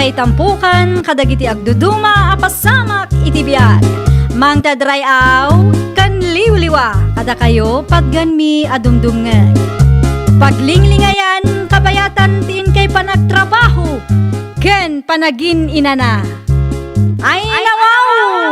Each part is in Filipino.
ngay tampukan kadagiti agduduma apasamak iti biag. Mang tadrayaw kan liwliwa kada kayo pagganmi adumdumngeg. Paglinglingayan kabayatan tiin kay panagtrabaho ken panagin inana. Ay nawaw!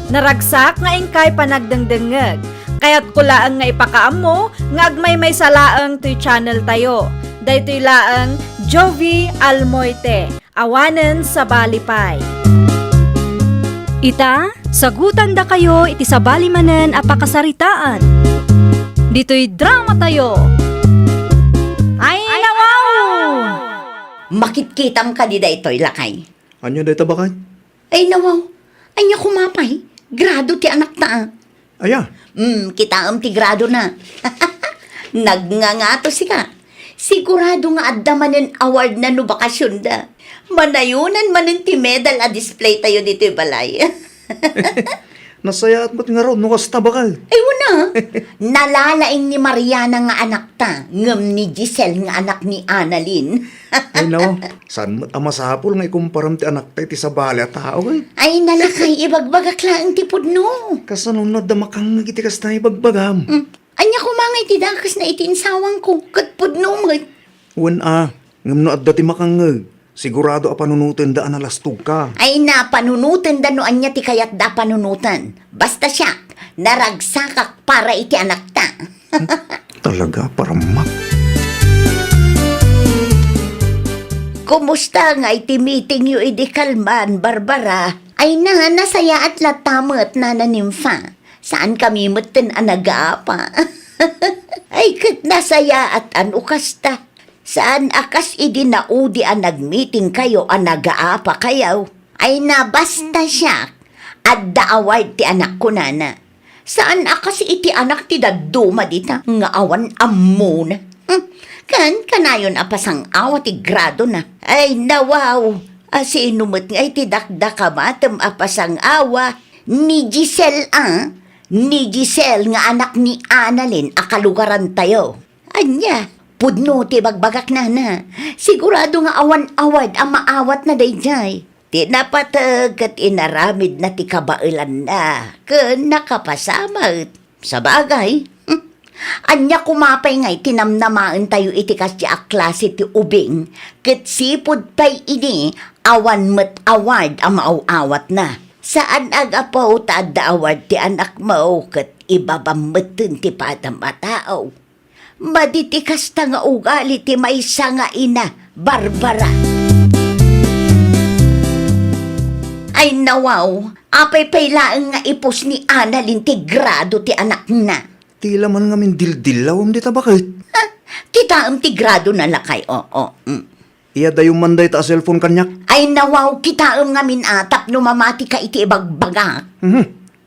Naragsak nga ingkay panagdengdengeg. Kaya't kulaang nga ipakaam mo, nga agmay may salaang to'y channel tayo. Daytoy laang Jovi Almoite, awanen sa balipay. Ita, sagutan da kayo iti sa balimanen apakasaritaan. Dito'y drama tayo. Ay nawaw! Makitkitam ka di da ito'y lakay. Anya day tabakay? Ay nawaw, anya kumapay. Grado ti anak ta. Aya, Kita ti grado na. Nagngangato si ka. Sigurado nga adamanen award na no bakasyon da. Manayunan manen ti medal a display tayo dito balay. nasaya at mat nga raw, nukas tabakal. Ay wala. Nalalaing ni Mariana nga anak ta. Ngam ni Giselle nga anak ni Annalyn. Ay nawa, saan mat amasapol nga ikumparam ti anak tayo ti sabali at tao eh. Ay nalakay ibagbagak lang ti pudno. Kasanong nadamakang nagiti kas tayo bagbagam. Anya ko mga itidakas na itinsawang ko. Katpudno mo. Wan ngam no at dati makangag. Sigurado a panunutin daan alastug ka. Ay na, panunutan da no anya ti kayat da panunutan. Basta siya, naragsakak para iti anak ta. Talaga, paramak. Kumusta nga iti meeting yu idi kalman, Barbara? Ay na, nasaya at latamat na nanimfa. Saan kami mutin anagaapa? Ay kat nasaya at anukas ta. Saan akas idi naudi ang nag-meeting kayo ang nag-aapa kayaw? Ay na basta siya at daaward ti anak ko nana. Saan akas iti anak ti daduma dita nga awan ammo na? Kan kanayon apasang awa ti grado na. Ay nawaw, asinumot nga iti dakdakamatem apasang awa ni Giselle Ni Giselle nga anak ni Annalyn akalugaran tayo. Anya, pudno ti bagbagak na. Sigurado nga awan-awad ang maawat na dayjay. Ti napatag at inaramid na ti kabailan na. Ken nakapasamat. Sa bagay. Anya kumapay ngay tinamnamaan tayo iti kasya a klase ti ubing. Ket sipod pay ini awan met award ang maaawat na. Saan agapaw taada award ti anak mo ket ibabameten ti padam atao. Maditikas ta nga ugali ti maysa nga ina, Barbara. Ay nawaw, apay paylaeng nga ipos ni Annalyn ti grado ti anak na. Tila man nga min dildilawam di tabakay. Kita ti grado na lakay, Iya dayong manday ta cellphone kanyak. Ay nawaw, kita nga min atap no mamati ka iti ibagbaga.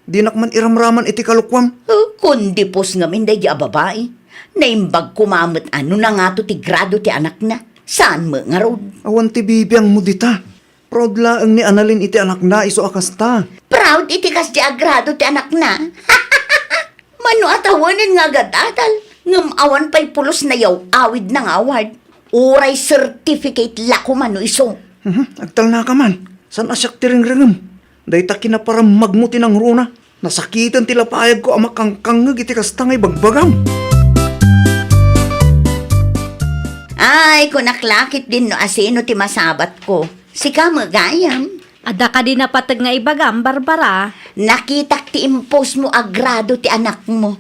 Di nakman iramraman iti kalukwam. Kundi pos nga min day di babae. Naimbag kumamot ano na nga to ti grado ti anak na. Saan mo nga rod? Awan ti bibiyang mo dita. Proud laang ni Annalyn iti anak na iso akasta. Proud iti kas di agrado ti anak na. Mano atawanan nga gadatal. Ngam awan pa'y pulos na yaw awid ng award. Uray certificate lako mano iso. Agtal na ka man. San asyak ti ring-ringam? Day ta kinaparam magmuti ng runa. Nasakitan tila paayag ko amakangkangag iti kastangay bagbagam. Ay, kung naklakit din no asino ti masabat ko. Sika magayam. Ada ka din napatag nga ibagam, Barbara. Nakitak ti impos mo agrado ti anak mo.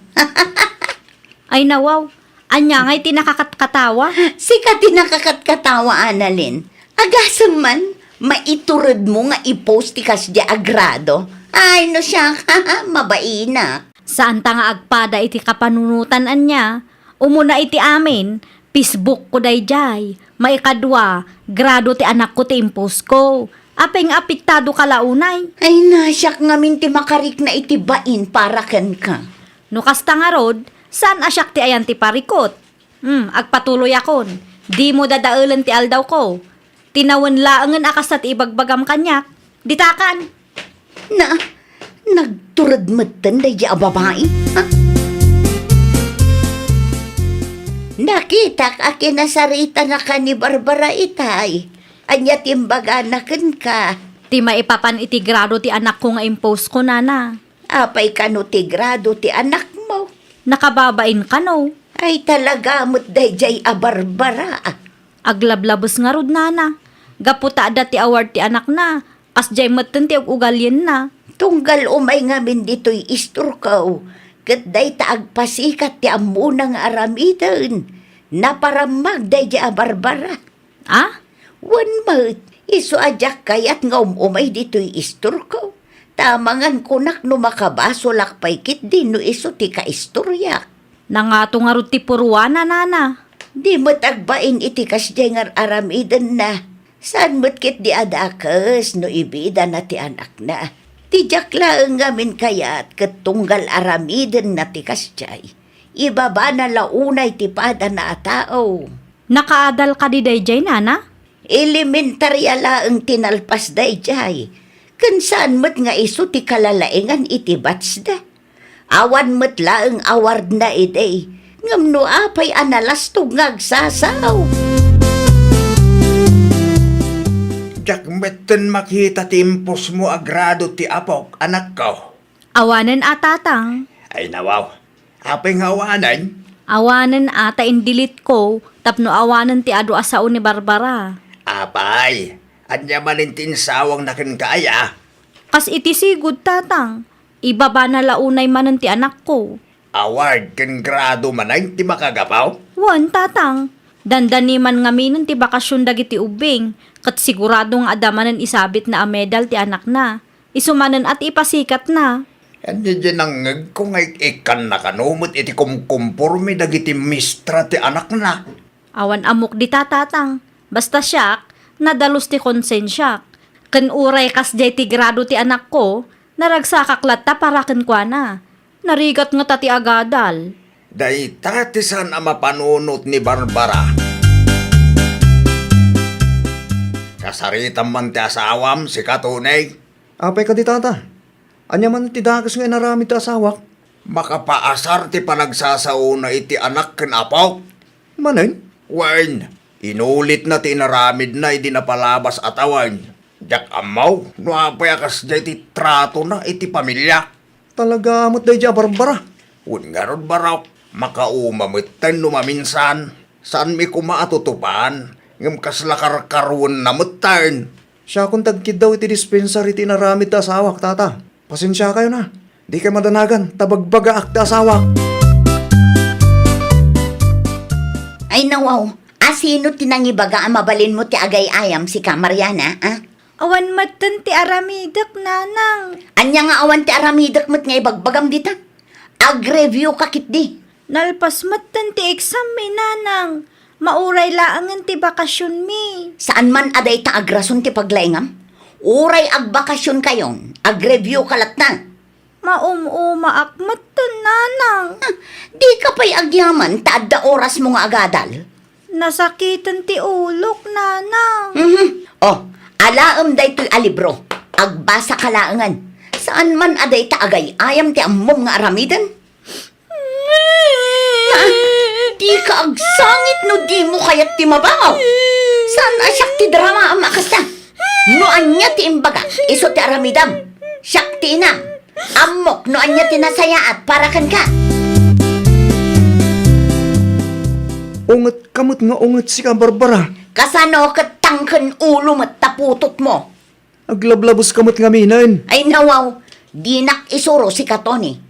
Ay nawaw, anya ngay tinakakatkatawa. Sika ti nakakatkatawa, Annalyn. Agasam man, maiturod mo nga ipost ti kas di agrado. Ay no siya, mabaina. Saan ta nga agpada iti kapanunutan anya? Umuna iti amin, Facebook ko dayjay. Maikadwa, grado ti anak ko ti impos ko. Apeng apiktado kalaunay. Ay nasyak ngamin ti makarik na itibain para ken ka. No kasta nga rod, saan asyak ti ayan ti parikot? Agpatuloy akon. Di mo dadaulan ti aldaw ko. Tinawan laangan akas at ibagbagam kanyak. Ditakan. Nagturad matan day di babae? Ha? Nakita ka kinasarita na ka ni Barbara itay. Anya timbaga na ka. Ti maipapan iti grado ti anak ko nga impose ko, nana. Apay ka no tigrado ti anak mo. Nakababain ka, no? Ay talaga mo't dayjay a Barbara. Aglablabos nga rod, nana. Gaputa da ti award ti anak na. Kasjay matan ti ugalyen na. Tunggal umay ngamin dito'y isturkaw. Kat day taagpasikat ti amunang aramidan. Naparamag dayjay a Barbara. Ah? One month, iso ajak kayat nga umay dito'y isturkaw. Tamangan kunak no makabaso lakpay kit din no iso ti kaistoryak. Nangato nga rod ti purwana, nana. Di mo't agbain iti kasjay nga aramidan na. Saan mo't kit di adakas no ibida na ti anak na. Ti jaklaan ngamin kayat kat tunggal aramidan na ti kasjay. Ibaba na launay ti pada na atao. Nakaadal ka di dayjay, nana? Elementarya laang tinalpas dayjay. Kan saan mo't nga iso ti kalalaingan iti bats da. Awan mo't laang award na iday. Ngam no apay analastog ngagsasaw. Jak metten makita timpos mo agrado ti apok, anak ko. Awanan atatang. Ay nawaw, apeng hawanan. Awanan ata indilit ko, tapno awanan ti adu asao ni Barbara. Apay, anya manin tinsawang nakin kaya. Kas iti sigud, tatang. Ibaba na launay manan ti anak ko. Award ken grado manay ti makagapaw. Wan, tatang. Dandani man ngaminan ti bakasyon dagiti ubing. Kat siguradong adamanan isabit na a medal ti anak na. Isumanan at ipasikat na. Anya dyan ang ngag ko ngay ikan na kanumot iti kumkumpurmi dagiti mistra ti anak na. Awan amok di tatang. Basta siyak, nadalos ti konsensyak. Kan uray kas jay ti grado ti anak ko, naragsakaklat ta para kwa na. Narigat nga ta ti agadal. Day tatisan ang mapanunot ni Barbara. Kasaritan man ti asawam si katunay. Apay ka di tata. Anya man ti dakas nga narami ti asawak. Makapaasar ti panagsasauna iti anak ken apaw. Manen? Wen, inulit na ti naramid na iti napalabas atawan. Jak amaw, no apay akas jay ti trato na iti pamilya. Talaga mo't day Barbara. Wen nga rod baraw, makaumamitan no maminsan. Saan mi kumaatutupan? Ngam kaslakarkarwan na mutan. Siya kung tagkid daw iti dispensary ti narami ti asawak, tata. Pasensya kayo na. Di kayo madanagan, tabagbaga ak ti asawak. Ay nawaw, asino tinangibaga ang mabalin mo ti agay ayam si ka Mariana, ah? Awan matan ti aramidak, nanang. Anya nga awan ti aramidak mo't nga ibagbagam dita. Ag-review kakit di. Nalpas matan ti exam mi, nanang. Mauray laangan ti bakasyon mi. Saan man aday ta agrason ti paglaingam? Uray agbakasyon kayon, ag-review kalat na. Maak matan, nanang. Di ka pa'y agyaman, taadda oras mo nga agadal. Nasakitan ti ulok, nanang. Oh, alaam day to'y alibro, agbasa kalaangan. Saan man aday ta agay, ayam ti ammom nga aramidan? Di ka agsangit no di mo kayat ti mabaw. Saan asyak ti drama ang makasta? No anya ti imbaga, iso ti aramidam. Syak ti inam. Amok no anya ti nasayaat para kan ka. Unget kamot nga unget si ka Barbara. Kasano katangkan ulo mo't taputot mo. Aglablabos kamot nga minan. Ay nawaw, di nak isuro si Katoni.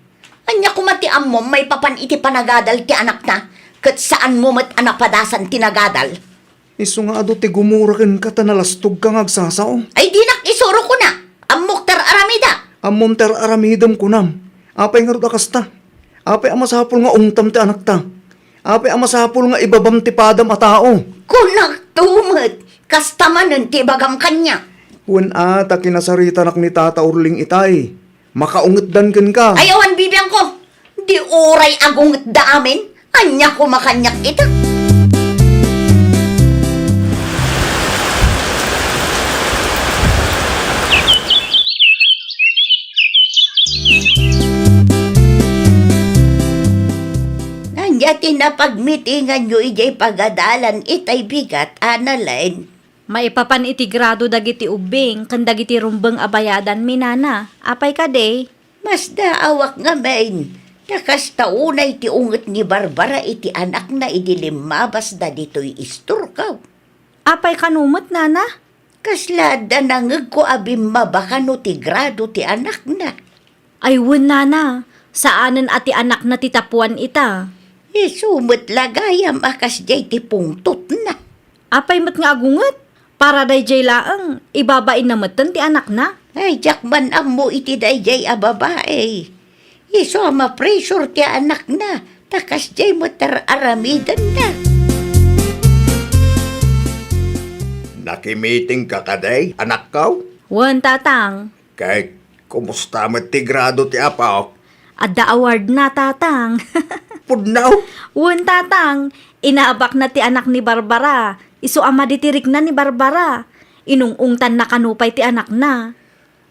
Anya kumatiam mo may papan iti panagadal ti anak na. Kat saan mo mat anapadasan tinagadal? Iso nga ado ti gumurakin ka tanalastog kang agsasaw. Ay di nak isuro ko na. Amok tar aramida. Amom ter aramidam kunam. Apay nga rod akasta. Apay amasapol nga ungtam ti anak ta. Apay amasapol nga ibabam ti padam a tao. Kunak tumat. Kastamanan ti bagam kanya. Wen ata kinasarita nak ni Tata Urling itay. Makaunget dan ken ka. Ayawan bibiyang ko. Di oray agunget da amin. Anya ko makanyak ita. Anya tinapagmitingan nyo ijay pagadalan itay bigat, Analine. Maipapan iti grado dagiti ubing, kan dagiti rumbeng abayadan minana. Apay ka day? Mas daawak nga main. Takas taunay ti unget ni Barbara iti anak na idilimabas da dito'y isturkaw. Apay kanumot, nana? Kaslada nangag ko abim mabaka no ti grado ti anak na. Ay, wun, nana. Saanan ati anak na titapuan ita? Isumot lagayam akas jay ti pungtot na. Apay mat nga agunget? Para day jay laang, ibabain na matan ti anak na. Ay, jakman mo iti dayjay a babae. Iso ma-pressure ti anak na. Takas jay mo aramidan na. Nakimiting ka kaday, anak kaw? Wan, tatang. Kay, kumusta mo ti grado ti apaw? Adda award na, tatang. Pudnaw? Wan, tatang. Inaabak na ti anak ni Barbara. Isu ama ditirik na ni Barbara. Inungungtan na kanupay ti anak na.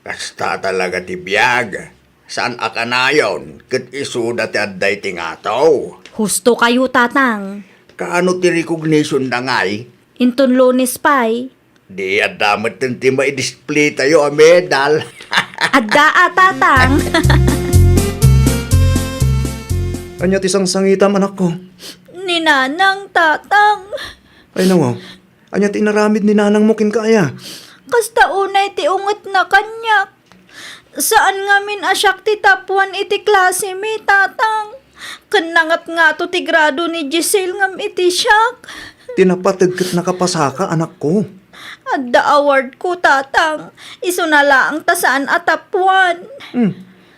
Kasta talaga ti biyag. Saan akanayon? Kat isuda ti adday ti ngataw. Husto kayo, tatang. Kaano ti recognition na ngay? Inton Lunes pay. Di adamat ti mai-display tayo a medal. Adda, tatang. Anya ti sangsangitam anak ko. Ninanang, tatang. Ay nawaw, anya ti inaramid ni nanang mo kin kaya. Kasta unay ti unget na kanyak. Saan nga min asyak ti tapuan iti klase mi, tatang? Kanangat nga to ti grado ni Giselle ngam iti siyak. Tinapatid kat nakapasaka anak ko. Adda award ko, tatang. Iso na lang ta saan atapuan.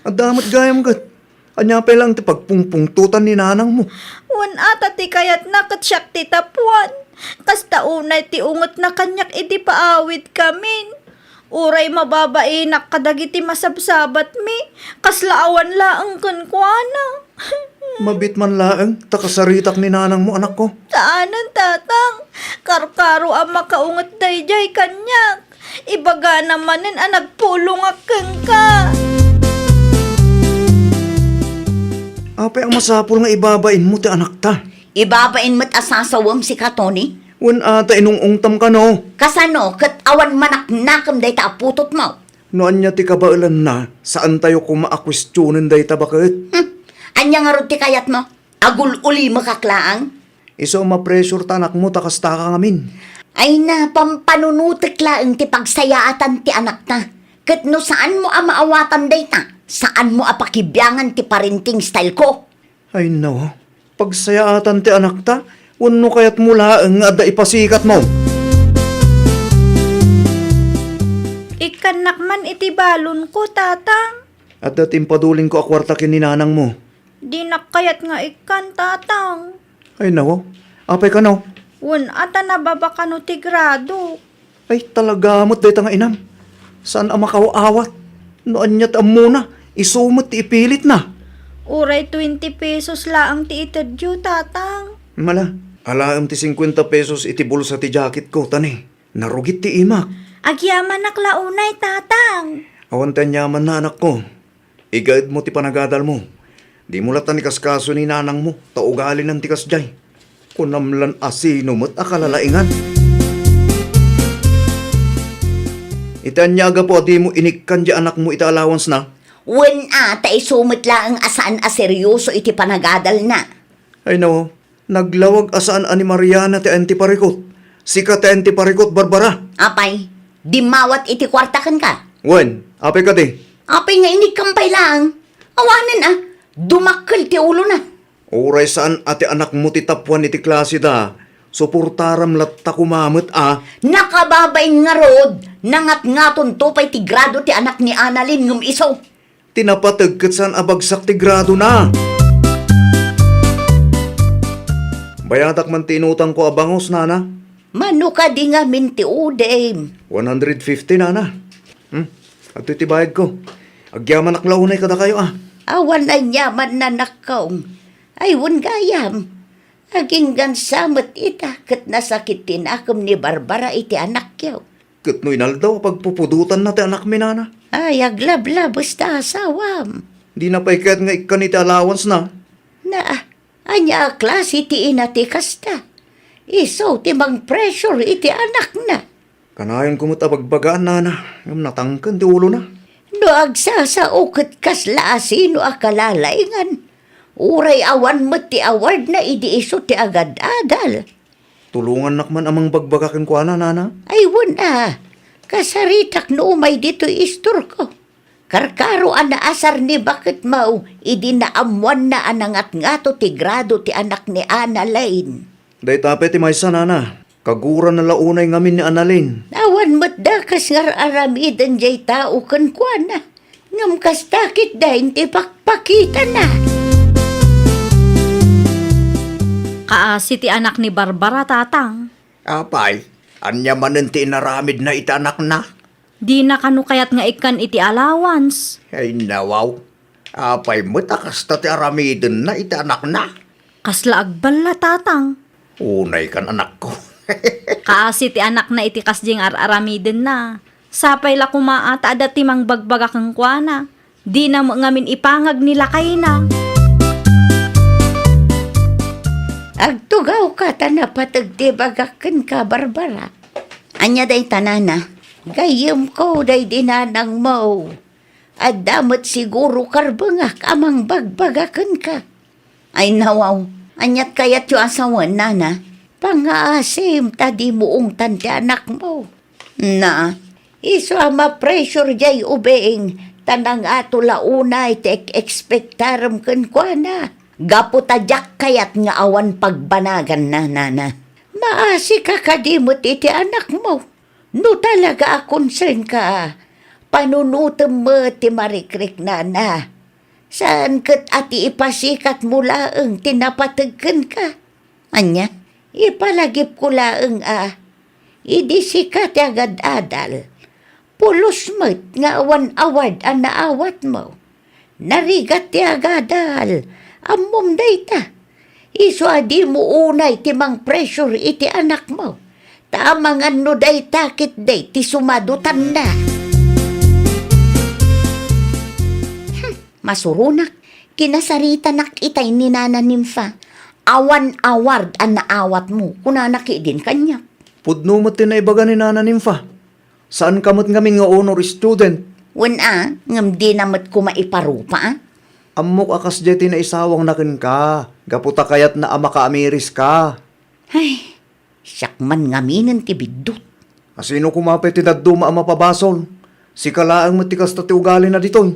Adamat gayam gat. Anya pa lang ti pagpungpungtutan ni nanang mo. Wan ata ti kayat nakat siyak ti tapuan. Kasta unay ti unget na kanyak iti paawit kamin. Uray mababainak kadagiti masabsabat mi. Kaslaawan laang kunkwana. Mabit man laeng, takasaritak ni nanang mo anak ko. Saanan, tatang? Karkaro ang makaungat dayjay kanyak. Ibaga namanin ang nagpulong akeng ka. Apay ang masapul nga ibabain mo ti anak ta. Ibabain mo't asasawam si Katoni. Wan ata inungungtam ka no. Kasano, kat awan manak nakam day ta aputot mo. Noan niya ti kabailan na, saan tayo kumaakwestiyonin day tabakit? Anya nga rod ti kayat mo? Agul uli makaklaang? Iso ma-pressure ta anak mo takasta ka ngamin. Ay na, pampanunutik laang ti pagsayaatan ti anak ta. Kat no saan mo maawatan day ta? Saan mo apakibyangan ti parenting style ko? Ay no, pagsayaatan ti anak ta, wano kayat mula ang ada ipasikat mo. Ikanak man iti balon ko, tatang. At dating paduling ko akwarta kin ni nanang mo. Di nakayat nga ikan, tatang. Ay no, apay ka no. Wan ata nababa ka no ti grado. Ay talaga mo't day nga inam. Saan ang makawaawat? Noan niya't muna, isumot ti ipilit na. Uray 20 pesos laang ti itadyo, tatang. Mala, alaam ti 50 pesos iti bulsa ti jacket ko, tani. Narugit ti imak. Agyaman naklaunay, tatang. Awan tayo yaman na anak ko. Igaid mo ti panagadal mo. Di mo latan ni kaskaso ni nanang mo, taugali ng tikas jay. Kunamlan asino mo't akalalaingan. Itanyaga po di mo inikkan di anak mo ita allowance na. Wen ata isumit laang asaan aseryoso iti panagadal na. Ay no, naglawag asaan ani Mariana ti antiparikot. Sika ti antiparikot Barbara. Apay, di mawat iti kwartakan ka. Wen, apay ka di. Apay nga inikampay lang. Awanan dumakkel ti ulo na. Oray saan ati anak mo ti tapuan iti klase da. Suportaram latta kumamit Nakababain nga rod, nangat nga tupay ti grado ti anak ni Annalyn ngum iso. Tinapatag kat saan abagsak ti grado na. Bayatak man tinutang ko abangos, nana. Mano ka di nga minti udem. 150, nana. At iti bayad ko. Agyaman naklaunay kada kayo Awan na yaman na nakaw. Ay, wun gayam. Aging gansamot ita, kat nasakit tinakam ni Barbara iti anak yaw. Kat no inaldaw, pagpupudutan na ti anak mi, nana. Ay, aglabla, basta asawam. Di na paikat nga ikan iti allowance na. Na, Anya klase ti inati kasta. Iso ti mang pressure iti anak na. Kanayon kumot abagbagaan nana, ngam natangkan ti ulo na. No agsasaukot kas laasino akalalaingan. Uray awan mo ti award na idi iso ti agad-adal. Tulungan nakman amang bagbagakin ko nana. Ay wala. Kasaritak no umay dito istor ko. Karkaro ana asar ni bakit mau idi naamuan na anangat ngato ti grado ti anak ni Ana Lane. Day tape ti maysa nana. Kaguran na launay ngamin ni Annalyn. Awan mo't dakas ngar aramidan jay tao kan kuana. Ngam kas takit dahin ti pakpakita na. Kaasi ti anak ni Barbara tatang. Apay, anya manen ti inaramid na itanak na. Di na kanu kayat nga ikan iti allowance. Ay nawaw. Apay mo takas ta ti aramidin na itanak na. Kasla agbala tatang. Unay kan anak ko. Kaasi ti anak na iti kasjing aramiden na. Sapay la kumaat ada ti mang bagbaga kang kuana. Di na mo ngamin ipangag nila kay na. Agtugaw ka ta na patagdibagakan ka, Barbara. Anya day tanana. Gayem ko day dinanang mo. At damat siguro karbangak amang bagbagakan ka. Ay nawaw, anyat kayat yung asawan nana. Pangaasim tadi moong tante anak mo. Na, iso ama pressure jay ubeing tanang ato launay tek expectaram kan kwa na. Gapo tadyak kayat nga awan pagbanagan na nana. Maasi ka kadimot iti anak mo. No talaga concern ka. Panunutem mo ti marikrik nana. Saan kat ati ipasikat mo laeng tinapatagkan ka? Anya? Ipalagip ko laeng Idi sikat agad-adal. Pulos mo't nga awan award ang naawat mo. Narigat ti agadal. Amom dayta. Iso adi mo unay ti mang pressure iti anak mo. Tamang ano day takit day ti sumadutan na. Masurunak, kinasarita nak itay ni Nana Nympha. Awan award ang naawat mo, kunanaki din kanya. Pudno mo tinaibaga ni Nana Nympha. Saan kamot ngamin nga honor student? Wala, ngam di namat ko maiparupa. Amok akas jeti na isawang nakin ka. Gaputa kayat na ama ka amiris ka. Ay, sakman ngaminan ti bigdot. Asino kumapit ti daduma ama pabasol? Si kalaang matikas ta ti ugali na ditoy.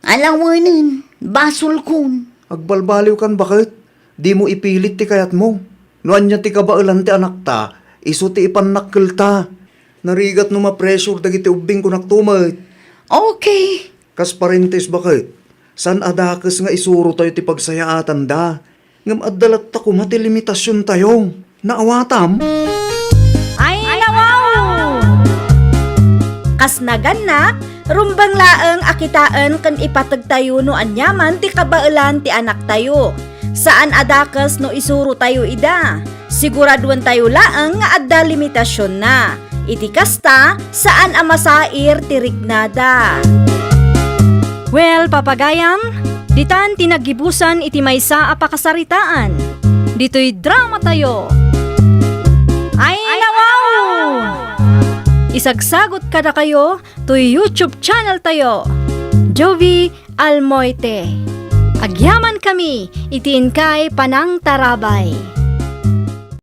Alawanin, basol kun. Agbalbaliw kan bakit? Di mo ipilit ti kayat mo. Noan niya ti kabailan ti anak ta, iso ti ipanakkel ta. Narigat no ma-pressure dagiti ubing ko naktumay. Okay. Kas parentes bakit? San adakas nga isuro tayo ti pagsayaatan da? Ngam addalat ta kumati limitasyon tayo. Naawatam? Ay, nawaw! Kas naganak, rumbang laeng akitaan kan ipatag tayo no anyaman ti kabailan ti anak tayo. Saan adakas no isuro tayo ida? Siguraduan tayo laeng nga adda limitasyon na. Iti kasta, saan amasair ti rignada. Well, papagayam, ditan tinagibusan iti maysa a pakasaritaan. Dito'y drama tayo. Ay, nawaw! Isagsagot kada kayo to YouTube channel tayo. Jovi Almoite. Agyaman kami, itiin kay Panang Tarabay.